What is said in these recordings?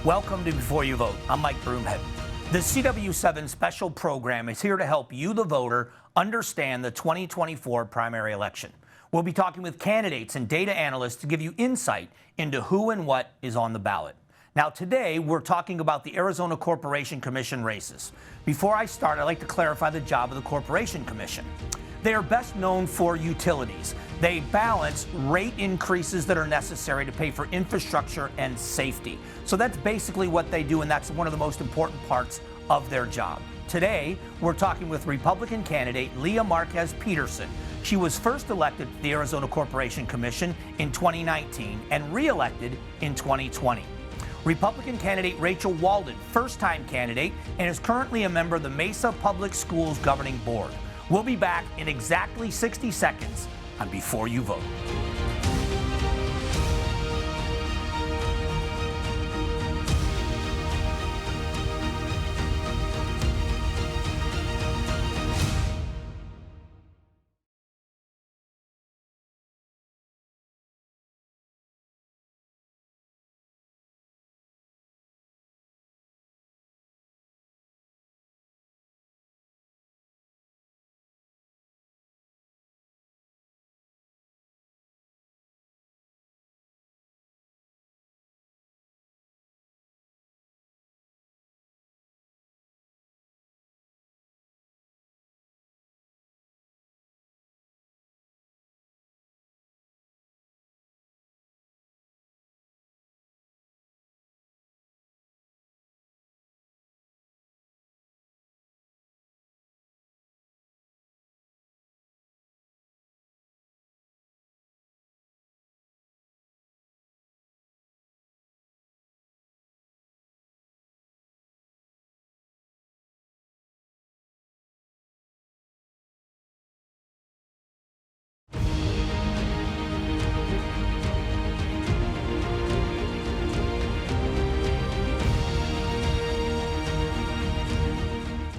Welcome to Before You Vote. I'm Mike Broomhead. The CW7 special program is here to help you, the voter, understand the 2024 primary election. We'll be talking with candidates and data analysts to give you insight into who and what is on the ballot. Now, today, we're talking about the Arizona Corporation Commission races. Before I start, I'd like to clarify the job of the Corporation Commission. They are best known for utilities. They balance rate increases that are necessary to pay for infrastructure and safety. So that's basically what they do, and that's one of the most important parts of their job. Today, we're talking with Republican candidate Leah Marquez Peterson. She was first elected to the Arizona Corporation Commission in 2019 and re-elected in 2020. Republican candidate Rachel Walden, first-time candidate, and is currently a member of the Mesa Public Schools Governing Board. We'll be back in exactly 60 seconds on Before You Vote.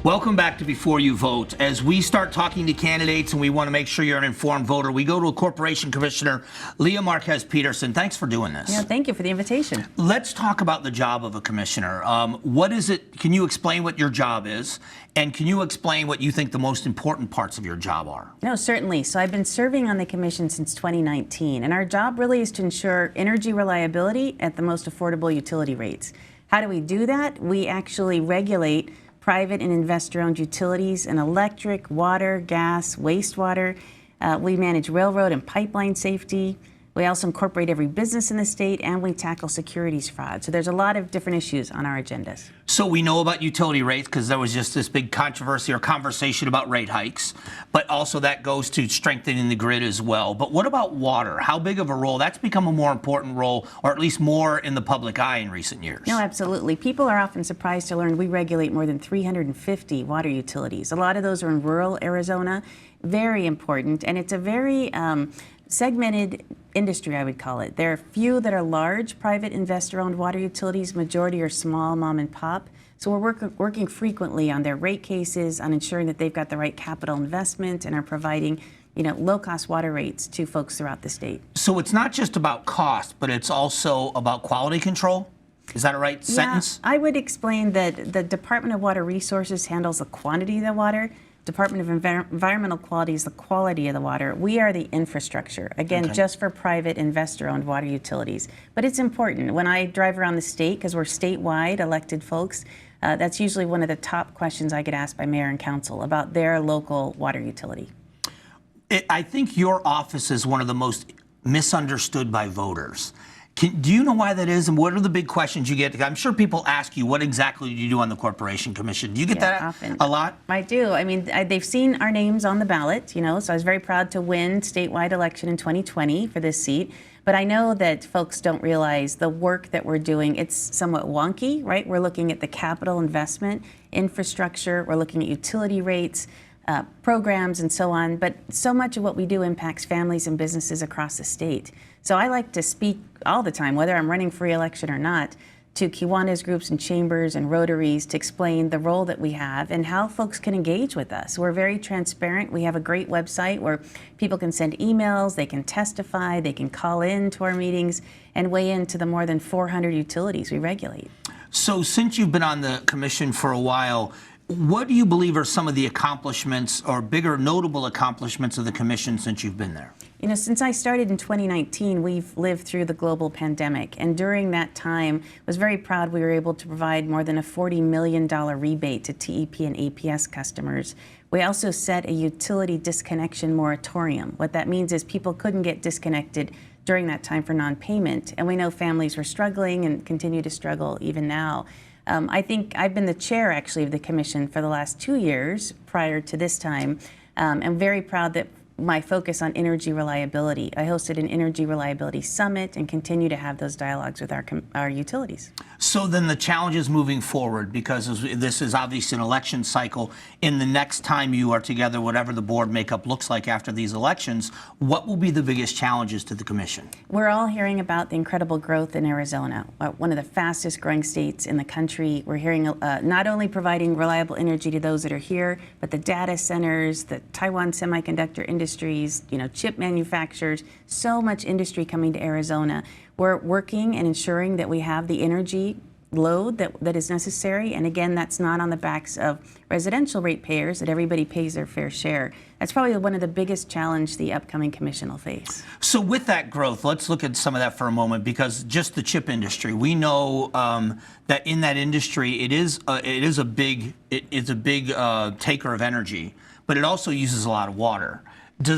Welcome back to Before You Vote. As we start talking to candidates and we want to make sure you're an informed voter, we go to a Corporation Commissioner, Leah Marquez Peterson. Thanks for doing this. Yeah, thank you for the invitation. Let's talk about the job of a commissioner. What is it? Can you explain what your job is? And can you explain what you think the most important parts of your job are? No, certainly. So I've been serving on the commission since 2019, and our job really is to ensure energy reliability at the most affordable utility rates. How do we do that? We actually regulate private and investor-owned utilities in electric, water, gas, wastewater. We manage railroad and pipeline safety. We also incorporate every business in the state, and we tackle securities fraud. So there's a lot of different issues on our agendas. So we know about utility rates because there was just this big controversy or conversation about rate hikes, but also that goes to strengthening the grid as well. But what about water? How big of a role? That's become a more important role, or at least more in the public eye in recent years. No, absolutely. People are often surprised to learn we regulate more than 350 water utilities. A lot of those are in rural Arizona. Very important, and it's a very segmented industry, I would call it. There are few that are large private investor-owned water utilities. Majority are small mom and pop. So we're working frequently on their rate cases, on ensuring that they've got the right capital investment and are providing, low-cost water rates to folks throughout the state. So it's not just about cost, but it's also about quality control? Is that a right sentence? I would explain that the Department of Water Resources handles the quantity of the water. Department of Environmental Quality is the quality of the water. We are the infrastructure, again, just for private investor-owned water utilities. But it's important. When I drive around the state, because we're statewide elected folks, that's usually one of the top questions I get asked by mayor and council about their local water utility. I think your office is one of the most misunderstood by voters. Do you know why that is, and what are the big questions you get? I'm sure people ask you, what exactly do you do on the Corporation Commission? Do you get that often? A lot? I do. I mean, they've seen our names on the ballot, so I was very proud to win statewide election in 2020 for this seat. But I know that folks don't realize the work that we're doing. It's somewhat wonky, right? We're looking at the capital investment, infrastructure, we're looking at utility rates, programs and so on, but so much of what we do impacts families and businesses across the state. So I like to speak all the time, whether I'm running for re-election or not, to Kiwanis groups and chambers and Rotaries to explain the role that we have and how folks can engage with us. We're very transparent. We have a great website where people can send emails, they can testify, they can call in to our meetings and weigh into the more than 400 utilities we regulate. So since you've been on the commission for a while, what do you believe are some of the accomplishments or bigger notable accomplishments of the commission since you've been there? You know, since I started in 2019, we've lived through the global pandemic. And during that time, I was very proud we were able to provide more than a $40 million rebate to TEP and APS customers. We also set a utility disconnection moratorium. What that means is people couldn't get disconnected during that time for non-payment. And we know families were struggling and continue to struggle even now. I think I've been the chair, actually, of the commission for the last 2 years prior to this time. I'm very proud that my focus on energy reliability. I hosted an energy reliability summit and continue to have those dialogues with our utilities. So then the challenges moving forward, because this is obviously an election cycle, in the next time you are together, whatever the board makeup looks like after these elections, what will be the biggest challenges to the commission? We're all hearing about the incredible growth in Arizona, one of the fastest growing states in the country. We're hearing not only providing reliable energy to those that are here, but the data centers, the Taiwan semiconductor industries, chip manufacturers, so much industry coming to Arizona. We're working and ensuring that we have the energy load that is necessary. And again, that's not on the backs of residential ratepayers, that everybody pays their fair share. That's probably one of the biggest challenges the upcoming commission will face. So with that growth, let's look at some of that for a moment, because just the chip industry, we know that in that industry, it is a big taker of energy, but it also uses a lot of water. Do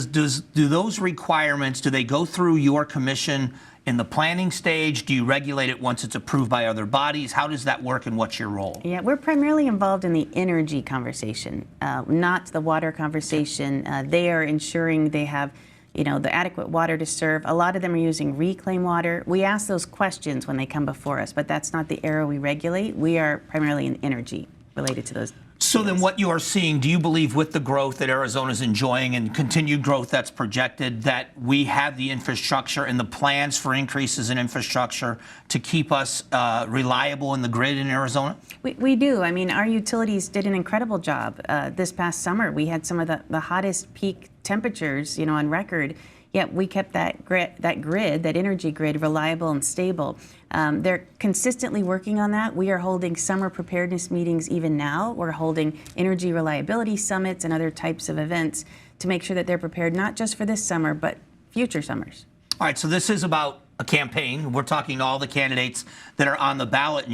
those requirements, do they go through your commission in the planning stage? Do you regulate it once it's approved by other bodies? How does that work, and what's your role? Yeah, we're primarily involved in the energy conversation, not the water conversation. They are ensuring they have the adequate water to serve. A lot of them are using reclaimed water. We ask those questions when they come before us, but that's not the area we regulate. We are primarily in energy related to those. So then what you are seeing, do you believe with the growth that Arizona is enjoying and continued growth that's projected, that we have the infrastructure and the plans for increases in infrastructure to keep us reliable in the grid in Arizona? We do. I mean, our utilities did an incredible job this past summer. We had some of the hottest peak temperatures, on record. Yet we kept that energy grid, reliable and stable. They're consistently working on that. We are holding summer preparedness meetings even now. We're holding energy reliability summits and other types of events to make sure that they're prepared not just for this summer, but future summers. All right, so this is about a campaign. We're talking to all the candidates that are on the ballot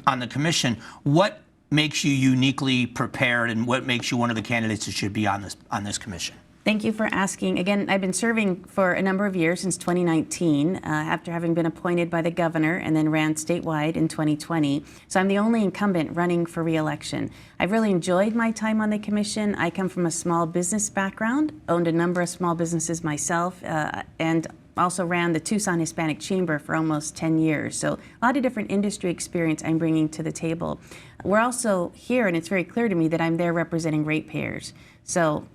on the commission. What makes you uniquely prepared, and what makes you one of the candidates that should be on this commission? Thank you for asking. Again, I've been serving for a number of years, since 2019, after having been appointed by the governor and then ran statewide in 2020. So I'm the only incumbent running for re-election. I've really enjoyed my time on the commission. I come from a small business background, owned a number of small businesses myself, and also ran the Tucson Hispanic Chamber for almost 10 years. So a lot of different industry experience I'm bringing to the table. We're also here, and it's very clear to me that I'm there representing ratepayers. So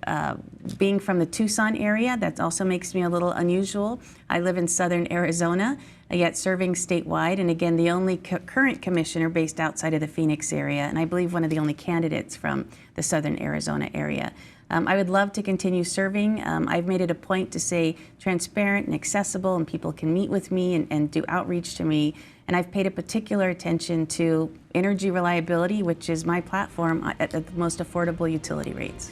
being from the Tucson area, that also makes me a little unusual. I live in southern Arizona, yet serving statewide, and again, the only current commissioner based outside of the Phoenix area, and I believe one of the only candidates from the southern Arizona area. I would love to continue serving. I've made it a point to say transparent and accessible, and people can meet with me and do outreach to me. And I've paid a particular attention to energy reliability, which is my platform, at the most affordable utility rates.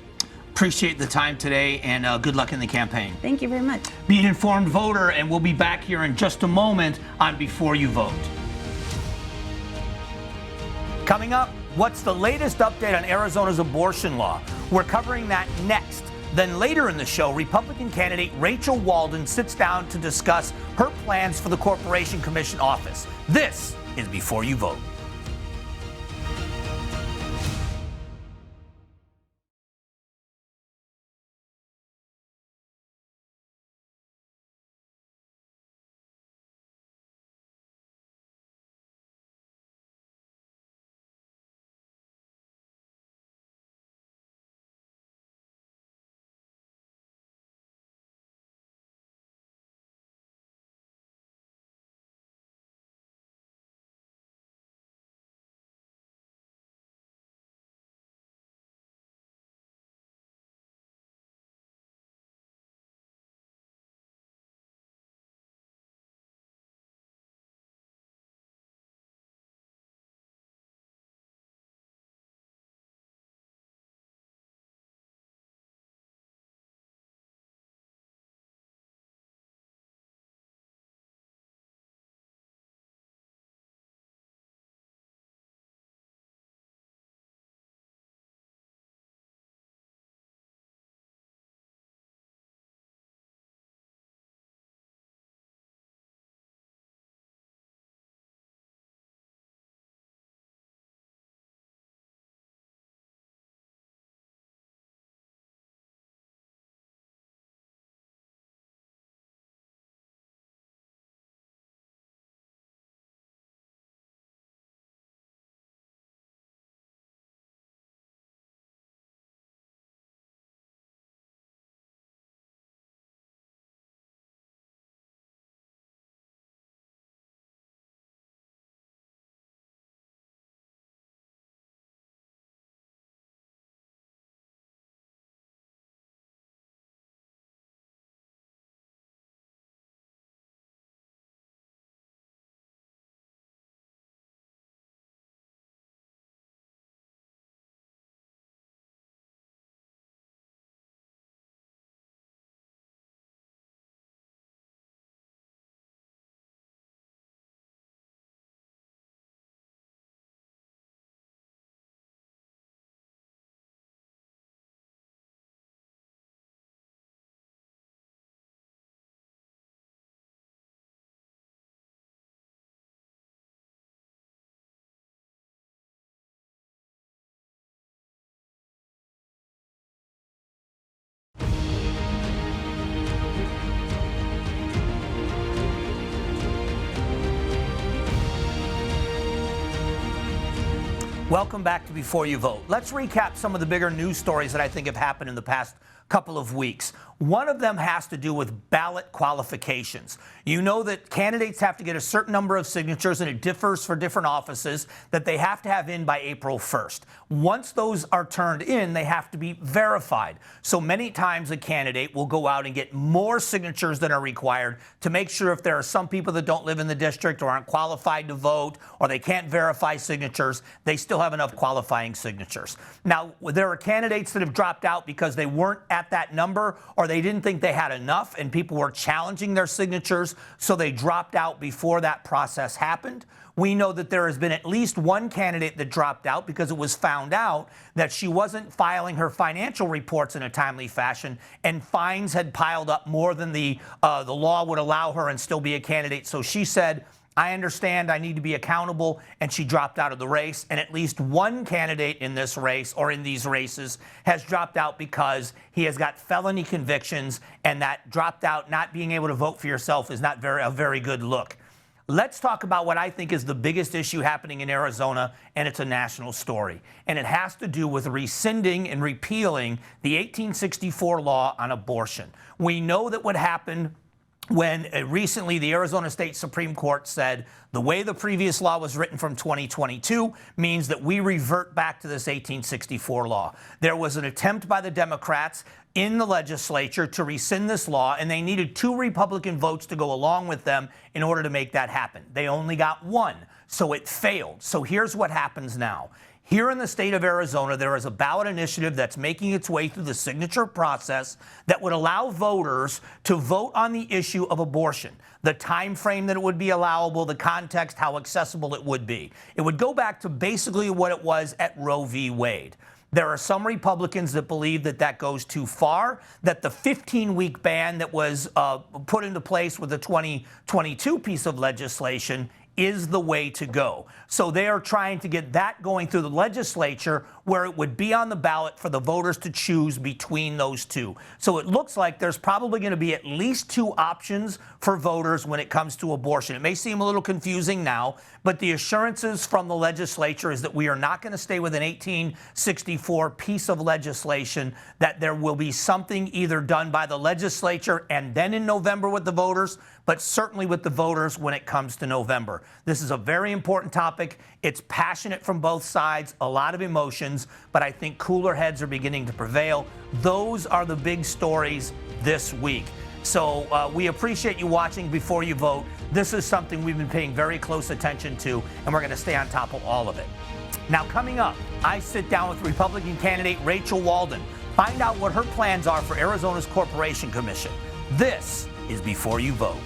Appreciate the time today, and good luck in the campaign. Thank you very much. Be an informed voter, and we'll be back here in just a moment on Before You Vote. Coming up, what's the latest update on Arizona's abortion law? We're covering that next. Then later in the show, Republican candidate Rachel Walden sits down to discuss her plans for the Corporation Commission office. This is Before You Vote. Welcome back to Before You Vote. Let's recap some of the bigger news stories that I think have happened in the past couple of weeks. One of them has to do with ballot qualifications. You know that candidates have to get a certain number of signatures, and it differs for different offices, that they have to have in by April 1st. Once those are turned in, they have to be verified. So many times a candidate will go out and get more signatures than are required to make sure if there are some people that don't live in the district or aren't qualified to vote or they can't verify signatures, they still have enough qualifying signatures. Now, there are candidates that have dropped out because they weren't at that number or they didn't think they had enough and people were challenging their signatures, so they dropped out before that process happened. We know that there has been at least one candidate that dropped out because it was found out that she wasn't filing her financial reports in a timely fashion, and fines had piled up more than the law would allow her and still be a candidate. So she said, I understand, I need to be accountable, and she dropped out of the race. And at least one candidate in this race or in these races has dropped out because he has got felony convictions, and that dropped out, not being able to vote for yourself is not a very good look. Let's talk about what I think is the biggest issue happening in Arizona, and it's a national story. And it has to do with rescinding and repealing the 1864 law on abortion. We know that what happened when recently the Arizona State Supreme Court said the way the previous law was written from 2022 means that we revert back to this 1864 law. There was an attempt by the Democrats in the legislature to rescind this law, and they needed 2 Republican votes to go along with them in order to make that happen. They only got 1, so it failed. So here's what happens now. Here in the state of Arizona, there is a ballot initiative that's making its way through the signature process that would allow voters to vote on the issue of abortion, the time frame that it would be allowable, the context, how accessible it would be. It would go back to basically what it was at Roe v. Wade. There are some Republicans that believe that that goes too far, that the 15-week ban that was put into place with the 2022 piece of legislation is the way to go. So they are trying to get that going through the legislature where it would be on the ballot for the voters to choose between those two. So it looks like there's probably going to be at least 2 options for voters when it comes to abortion. It may seem a little confusing now, but the assurances from the legislature is that we are not going to stay with an 1864 piece of legislation, that there will be something either done by the legislature and then in November with the voters, but certainly with the voters when it comes to November. This is a very important topic. It's passionate from both sides, a lot of emotions, but I think cooler heads are beginning to prevail. Those are the big stories this week. So we appreciate you watching Before You Vote. This is something we've been paying very close attention to, and we're going to stay on top of all of it. Now, coming up, I sit down with Republican candidate Rachel Walden, find out what her plans are for Arizona's Corporation Commission. This is Before You Vote.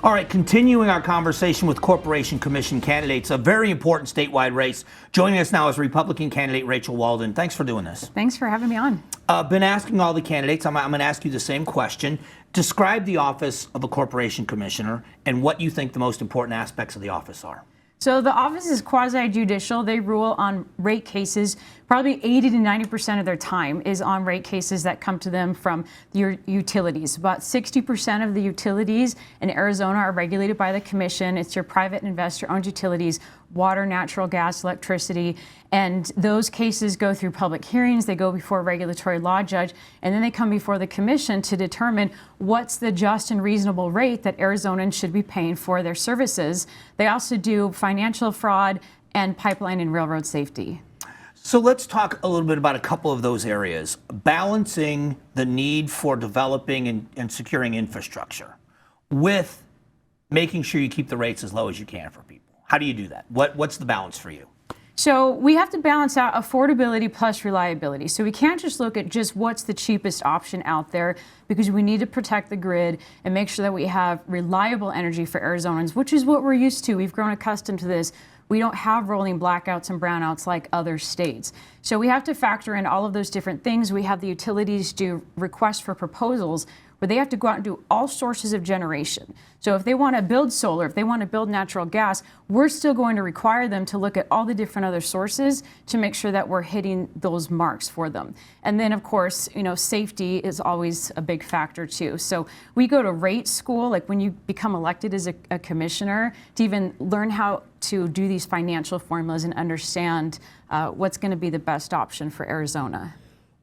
All right, continuing our conversation with Corporation Commission candidates, a very important statewide race. Joining us now is Republican candidate Rachel Walden. Thanks for doing this. Thanks for having me on. Been asking all the candidates, I'm going to ask you the same question. Describe the office of a Corporation Commissioner and what you think the most important aspects of the office are. So the office is quasi-judicial. They rule on rate cases. Probably 80 to 90% of their time is on rate cases that come to them from your utilities. About 60% of the utilities in Arizona are regulated by the commission. It's your private investor-owned utilities, water, natural gas, electricity, and those cases go through public hearings. They go before a regulatory law judge, and then they come before the commission to determine what's the just and reasonable rate that Arizonans should be paying for their services. They also do financial fraud and pipeline and railroad safety. So let's talk a little bit about a couple of those areas. Balancing the need for developing and securing infrastructure with making sure you keep the rates as low as you can for people. How do you do that? What's the balance for you? So we have to balance out affordability plus reliability. So we can't just look at just what's the cheapest option out there, because we need to protect the grid and make sure that we have reliable energy for Arizonans, which is what we're used to. We've grown accustomed to this. We don't have rolling blackouts and brownouts like other states. So we have to factor in all of those different things. We have the utilities do requests for proposals where they have to go out and do all sources of generation. So if they want to build solar, if they want to build natural gas, we're still going to require them to look at all the different other sources to make sure that we're hitting those marks for them. And then, of course, safety is always a big factor too. So we go to rate school, like when you become elected as a commissioner, to even learn how to do these financial formulas and understand what's going to be the best option for Arizona.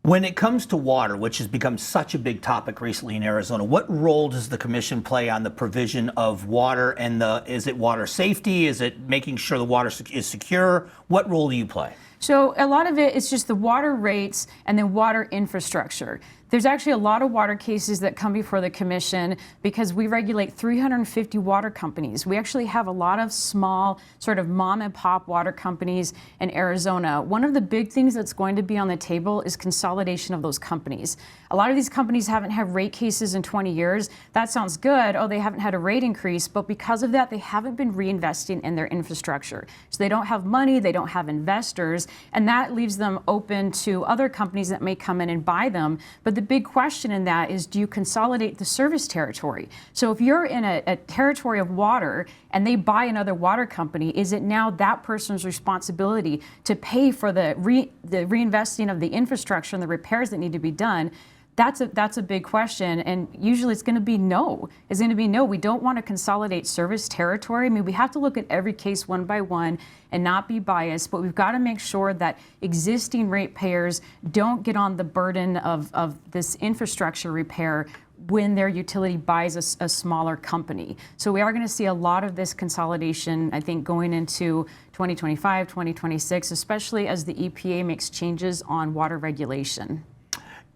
When it comes to water, which has become such a big topic recently in Arizona, what role does the commission play on the provision of water, and is it water safety? Is it making sure the water is secure? What role do you play? So a lot of it is just the water rates and then water infrastructure. There's actually a lot of water cases that come before the commission because we regulate 350 water companies. We actually have a lot of small sort of mom and pop water companies in Arizona. One of the big things that's going to be on the table is consolidation of those companies. A lot of these companies haven't had rate cases in 20 years. That sounds good. Oh, they haven't had a rate increase, but because of that, they haven't been reinvesting in their infrastructure. So they don't have money, they don't have investors, and that leaves them open to other companies that may come in and buy them. But the big question in that is, do you consolidate the service territory? So if you're in a territory of water and they buy another water company, is it now that person's responsibility to pay for the reinvesting of the infrastructure and the repairs that need to be done? That's a big question, and usually it's going to be no. It's going to be no. We don't want to consolidate service territory. I mean, we have to look at every case one by one and not be biased, but we've got to make sure that existing ratepayers don't get on the burden of this infrastructure repair when their utility buys a smaller company. So we are going to see a lot of this consolidation, I think, going into 2025, 2026, especially as the EPA makes changes on water regulation.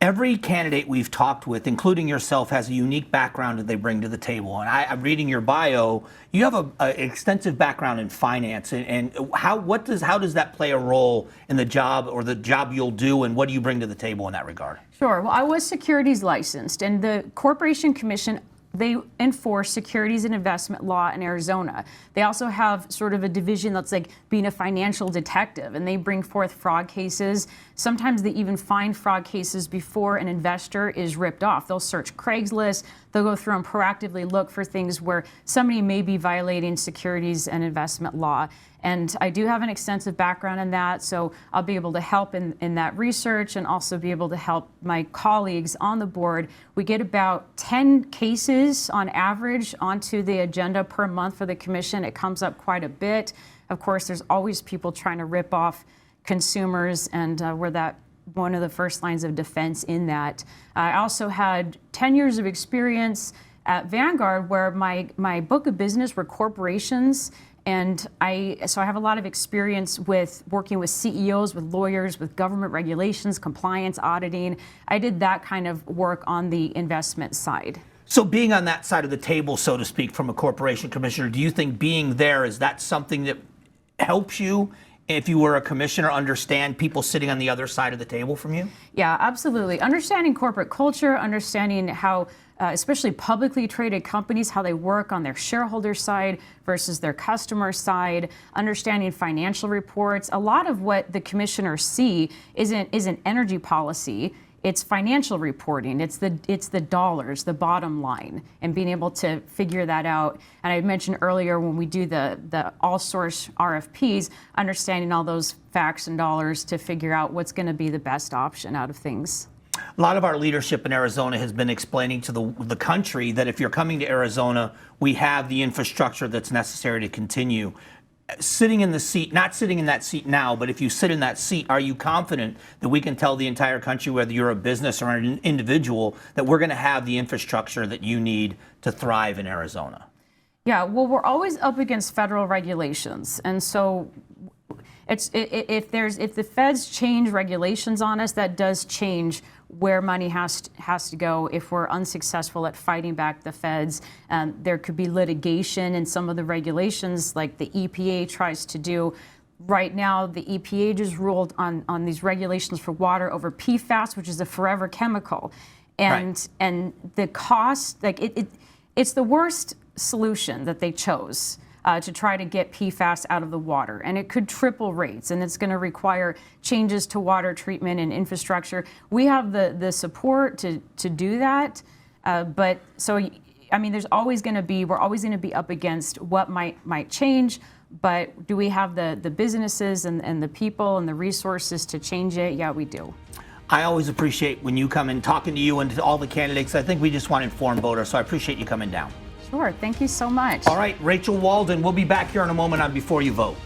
Every candidate we've talked with, including yourself, has a unique background that they bring to the table. And I'm reading your bio. You have an extensive background in finance. And how does that play a role in the job or the job you'll do, and what do you bring to the table in that regard? Sure. Well, I was securities licensed, and the Corporation Commission, they enforce securities and investment law in Arizona. They also have sort of a division that's like being a financial detective, and they bring forth fraud cases. Sometimes they even find fraud cases before an investor is ripped off. They'll search Craigslist. They'll go through and proactively look for things where somebody may be violating securities and investment law. And I do have an extensive background in that, so I'll be able to help in that research and also be able to help my colleagues on the board. We get about 10 cases on average onto the agenda per month for the commission. It comes up quite a bit. Of course, there's always people trying to rip off consumers, and we're that one of the first lines of defense in that. I also had 10 years of experience at Vanguard, where my book of business were corporations. And I have a lot of experience with working with CEOs, with lawyers, with government regulations, compliance, auditing. I did that kind of work on the investment side. So being on that side of the table, so to speak, from a corporation commissioner, do you think being there, is that something that helps you, if you were a commissioner, understand people sitting on the other side of the table from you? Yeah, absolutely. Understanding corporate culture, understanding how especially publicly traded companies, how they work on their shareholder side versus their customer side, understanding financial reports. A lot of what the commissioners see isn't energy policy. It's financial reporting. It's the dollars, the bottom line, and being able to figure that out. And I mentioned earlier when we do the all source RFPs, understanding all those facts and dollars to figure out what's going to be the best option out of things. A lot of our leadership in Arizona has been explaining to the country that if you're coming to Arizona, we have the infrastructure that's necessary to continue. Sitting in the seat, not sitting in that seat now, but if you sit in that seat, are you confident that we can tell the entire country, whether you're a business or an individual, that we're going to have the infrastructure that you need to thrive in Arizona? Yeah, well, we're always up against federal regulations, and so if the feds change regulations on us, that does change where money has to go. If we're unsuccessful at fighting back the feds, there could be litigation in some of the regulations, like the EPA tries to do. Right now, the EPA just ruled on these regulations for water over PFAS, which is a forever chemical, and the cost, like it's the worst solution that they chose. To try to get PFAS out of the water, and it could triple rates, and it's going to require changes to water treatment and infrastructure. We have the support to do that, but so I mean, we're always going to be up against what might change. But do we have the businesses and the people and the resources to change it? Yeah, we do. I always appreciate when you come in, talking to you and to all the candidates. I think we just want informed voters, so I appreciate you coming down. Sure, thank you so much. All right, Rachel Walden, we'll be back here in a moment on Before You Vote.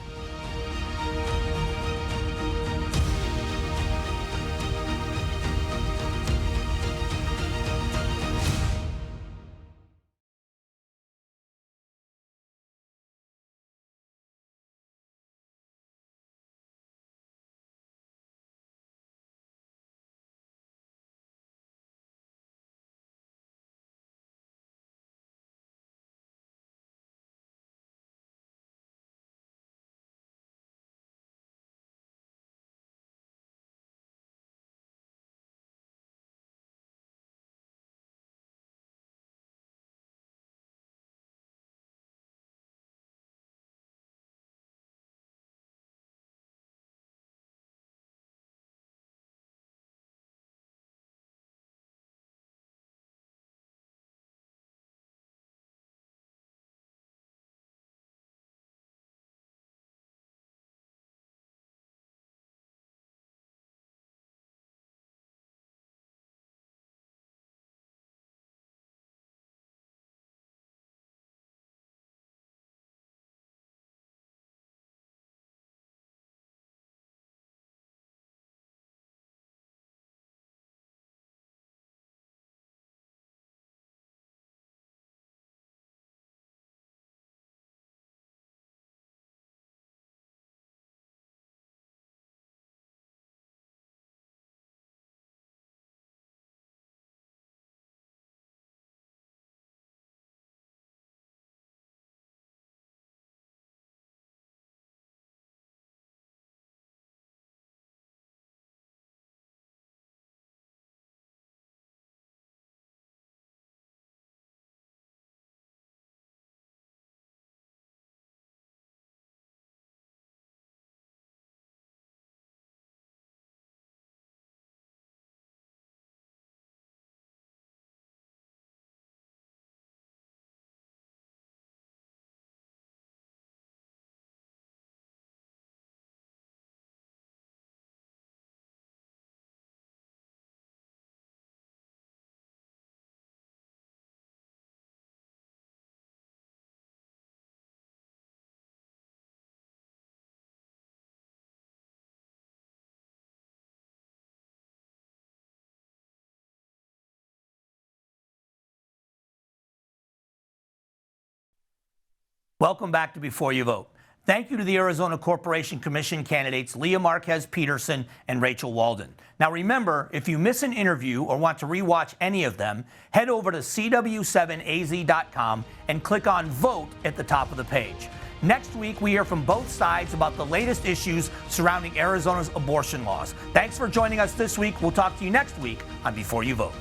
Welcome back to Before You Vote. Thank you to the Arizona Corporation Commission candidates Leah Marquez Peterson and Rachel Walden. Now remember, if you miss an interview or want to rewatch any of them, head over to cw7az.com and click on Vote at the top of the page. Next week, we hear from both sides about the latest issues surrounding Arizona's abortion laws. Thanks for joining us this week. We'll talk to you next week on Before You Vote.